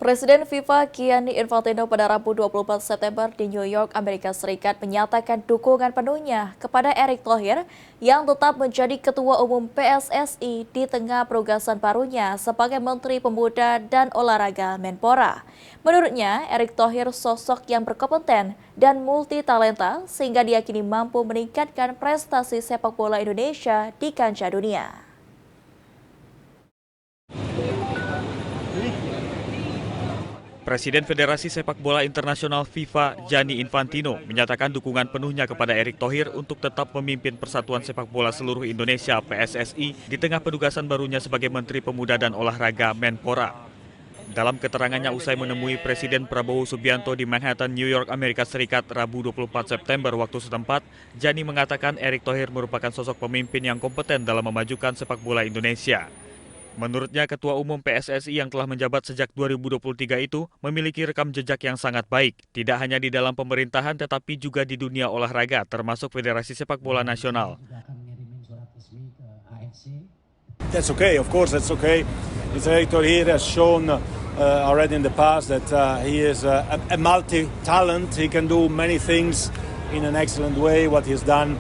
Presiden FIFA Gianni Infantino pada Rabu 24 September di New York, Amerika Serikat menyatakan dukungan penuhnya kepada Erick Thohir yang tetap menjadi Ketua Umum PSSI di tengah penugasan barunya sebagai Menteri Pemuda dan Olahraga Menpora. Menurutnya, Erick Thohir sosok yang berkompeten dan multi-talenta sehingga diyakini mampu meningkatkan prestasi sepak bola Indonesia di kancah dunia. Presiden Federasi Sepak Bola Internasional FIFA Gianni Infantino menyatakan dukungan penuhnya kepada Erick Thohir untuk tetap memimpin Persatuan Sepak Bola Seluruh Indonesia (PSSI) di tengah penugasan barunya sebagai Menteri Pemuda dan Olahraga Menpora. Dalam keterangannya usai menemui Presiden Prabowo Subianto di Manhattan, New York, Amerika Serikat, Rabu 24 September waktu setempat, Gianni mengatakan Erick Thohir merupakan sosok pemimpin yang kompeten dalam memajukan sepak bola Indonesia. Menurutnya, Ketua Umum PSSI yang telah menjabat sejak 2023 itu memiliki rekam jejak yang sangat baik, tidak hanya di dalam pemerintahan tetapi juga di dunia olahraga, termasuk Federasi Sepak Bola Nasional. That's okay, of course that's okay. Mr. Erick Thohir has shown already in the past that he is a multi-talent. He can do many things in an excellent way, what he's done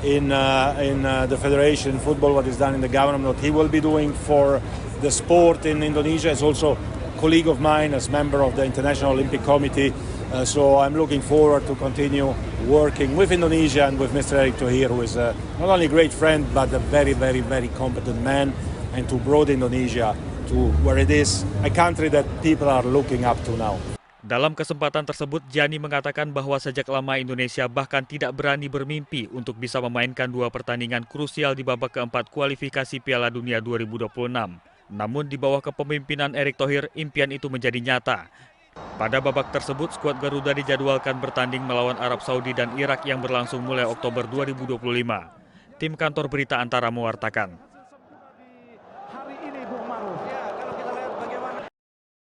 in the federation football, what is done in the government, what he will be doing for the sport in Indonesia. Is also a colleague of mine as member of the International Olympic Committee. So I'm looking forward to continue working with Indonesia and with Mr. Erick Thohir, who is not only a great friend but a very, very, very competent man, and to grow Indonesia to where it is, a country that people are looking up to now. Dalam kesempatan tersebut, Gianni mengatakan bahwa sejak lama Indonesia bahkan tidak berani bermimpi untuk bisa memainkan dua pertandingan krusial di babak keempat kualifikasi Piala Dunia 2026. Namun di bawah kepemimpinan Erick Thohir, impian itu menjadi nyata. Pada babak tersebut, skuad Garuda dijadwalkan bertanding melawan Arab Saudi dan Irak yang berlangsung mulai Oktober 2025. Tim Kantor Berita Antara mewartakan.